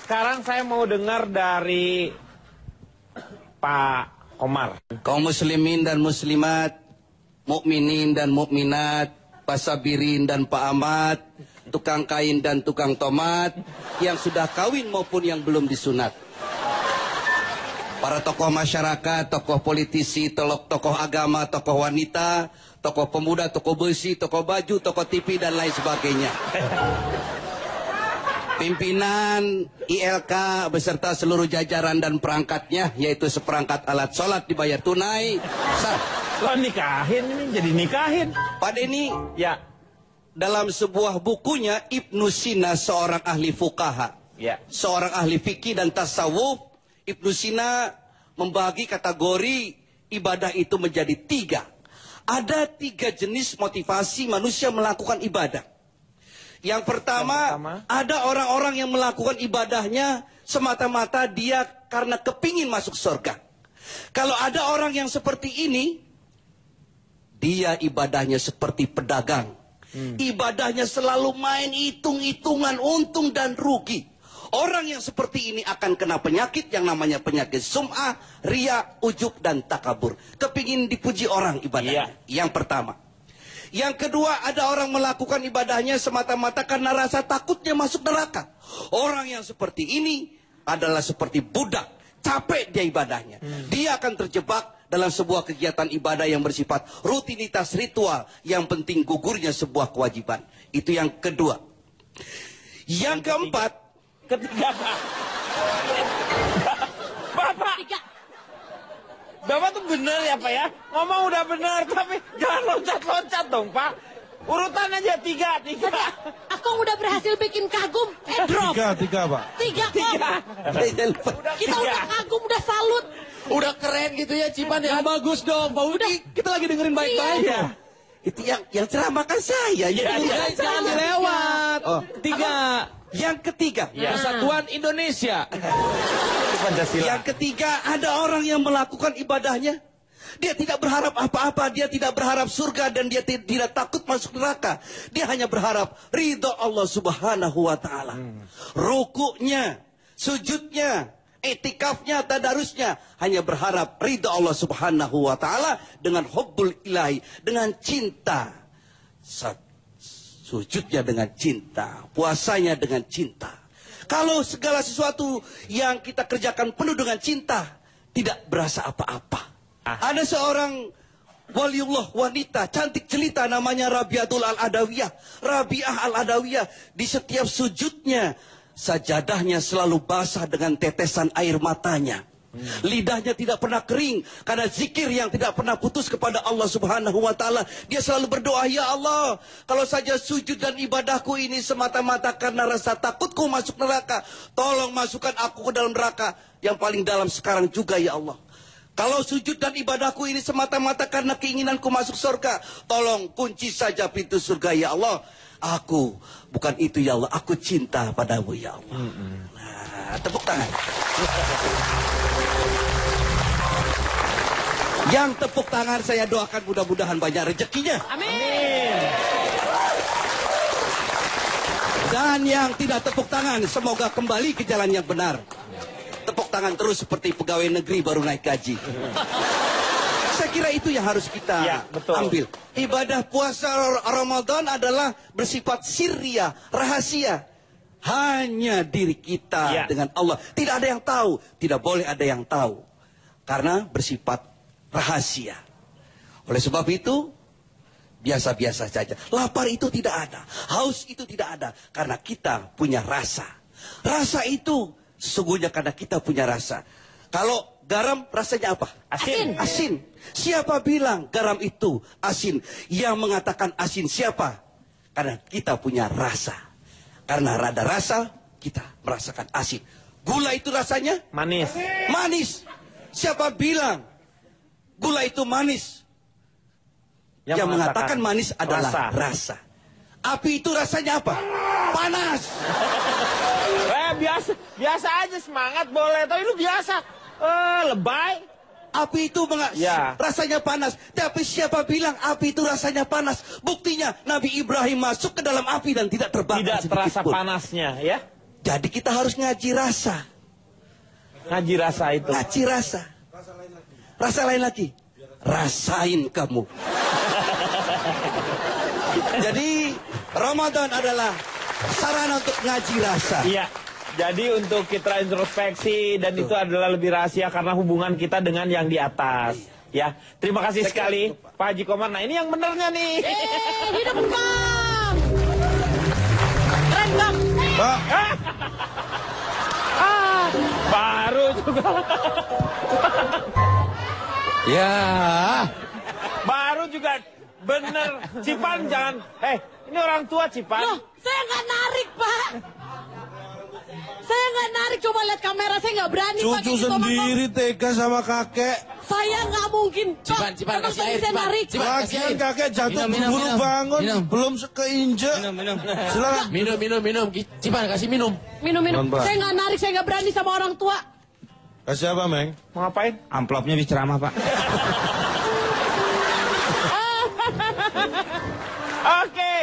Sekarang saya mau dengar dari Pak Komar. Kaum muslimin dan muslimat, mukminin dan mukminat, pasabirin dan Pak Ahmad, tukang kain dan tukang tomat, yang sudah kawin maupun yang belum disunat. Para tokoh masyarakat, tokoh politisi, tokoh agama, tokoh wanita, tokoh pemuda, tokoh besi, tokoh baju, tokoh TV, dan lain sebagainya. Pimpinan ILK beserta seluruh jajaran dan perangkatnya, yaitu seperangkat alat sholat dibayar tunai. Lo nikahin ini, jadi nikahin. Pak Denny, Ya. dalam sebuah bukunya Ibnu Sina, seorang ahli fuqaha, Ya. seorang ahli fikih dan tasawuf, Ibnu Sina membagi kategori ibadah itu menjadi 3. Ada 3 jenis motivasi manusia melakukan ibadah. Yang pertama, ada orang-orang yang melakukan ibadahnya semata-mata dia karena kepingin masuk surga. Kalau ada orang yang seperti ini, dia ibadahnya seperti pedagang. Ibadahnya selalu main hitung-hitungan untung dan rugi. Orang yang seperti ini akan kena penyakit yang namanya penyakit sum'ah, riya, ujub, dan takabur. Kepingin dipuji orang ibadahnya. Yang pertama. Yang kedua, ada orang melakukan ibadahnya semata-mata karena rasa takutnya masuk neraka. Orang yang seperti ini adalah seperti budak. Capek dia ibadahnya. Dia akan terjebak dalam sebuah kegiatan ibadah yang bersifat rutinitas ritual. Yang penting gugurnya sebuah kewajiban. Itu yang kedua. Yang keempat. Ketiga. Bapak tuh bener ya Pak ya? Ngomong udah bener, tapi jangan loncat-loncat dong Pak. Urutan aja 3. Akong udah berhasil bikin kagum. Drop. 3 Pak. 3 kok. Kita udah kagum, udah salut. Udah keren gitu ya Cipan ya. Bagus dong Pak Udi. Kita lagi dengerin baik-baik. Iya. Itu yang ceramah kan saya. Jangan dilewat. 3. Yang ketiga. Persatuan Indonesia. Yang ketiga, ada orang yang melakukan ibadahnya. Dia tidak berharap apa-apa. Dia tidak berharap surga dan dia tidak takut masuk neraka. Dia hanya berharap ridho Allah subhanahu wa ta'ala. Rukuknya, sujudnya, etikafnya, tadarusnya. Hanya berharap ridho Allah subhanahu wa ta'ala dengan hubbul ilahi. Dengan cinta. Sujudnya dengan cinta. Puasanya dengan cinta. Kalau segala sesuatu yang kita kerjakan penuh dengan cinta, tidak berasa apa-apa. Ada seorang waliullah wanita, cantik jelita, namanya Rabiatul Al-Adawiyah. Rabiah Al-Adawiyah, di setiap sujudnya, sajadahnya selalu basah dengan tetesan air matanya. Lidahnya tidak pernah kering karena zikir yang tidak pernah putus kepada Allah subhanahu wa ta'ala. Dia selalu berdoa, ya Allah, kalau saja sujud dan ibadahku ini semata-mata karena rasa takutku masuk neraka, tolong masukkan aku ke dalam neraka yang paling dalam sekarang juga ya Allah. Kalau sujud dan ibadahku ini semata-mata karena keinginanku masuk surga, tolong kunci saja pintu surga ya Allah. Aku, bukan itu ya Allah, aku cinta padamu ya Allah. Nah, tepuk tangan. Yang tepuk tangan saya doakan mudah-mudahan banyak rezekinya. Amin. Dan yang tidak tepuk tangan semoga kembali ke jalan yang benar. Tepuk tangan terus seperti pegawai negeri baru naik gaji. Saya kira itu yang harus kita ambil. Ibadah puasa Ramadan adalah bersifat sirriyah, rahasia. Hanya diri kita dengan Allah. Tidak ada yang tahu. Tidak boleh ada yang tahu. Karena bersifat rahasia. Oleh sebab itu, biasa-biasa saja. Lapar itu tidak ada. Haus itu tidak ada. Karena kita punya rasa. Rasa itu sesungguhnya karena kita punya rasa. Kalau garam rasanya apa? Asin. Asin. Siapa bilang garam itu asin? Yang mengatakan asin siapa? Karena kita punya rasa. Karena ada rasa, kita merasakan asin. Gula itu rasanya? Manis. Manis. Siapa bilang gula itu manis? Yang mengatakan manis adalah rasa. Api itu rasanya apa? Panas. Biasa aja, semangat boleh, tapi lu biasa. Lebay. Api itu rasanya panas. Tapi siapa bilang api itu rasanya panas? Buktinya Nabi Ibrahim masuk ke dalam api dan tidak terbakar. Tidak terasa panasnya, ya. Jadi kita harus ngaji rasa. Ngaji rasa itu. Ngaji rasa. Rasa lain lagi. Rasain kamu. Jadi Ramadan adalah sarana untuk ngaji rasa. Iya. Jadi untuk kita introspeksi dan itu adalah lebih rahasia karena hubungan kita dengan yang di atas. Ya, terima kasih sekali Pak Haji Komar. Nah ini yang benernya nih. Hidup Bang. Keren Bang. Pak. Baru juga. Ya. Baru juga bener. Cipan jangan. Ini orang tua Cipan. Loh, saya nggak narik Pak. Saya nggak narik, coba lihat kamera, saya nggak berani Cucu pakai gitu, sendiri tega sama kakek. Saya nggak mungkin. Cipan, Cipan, Emang kasih tadi air, saya Cipan. narik. Cipan, kasih Lagian air. kakek jatuh Minum, buru minum. bangun, Minum. belum keinjek. Silakan. Minum. Cipan, kasih minum. Minum. Non, Pak. Saya nggak narik, saya nggak berani sama orang tua. Kasih apa, Meng? Mau ngapain? Amplopnya di ceramah, Pak. Oke.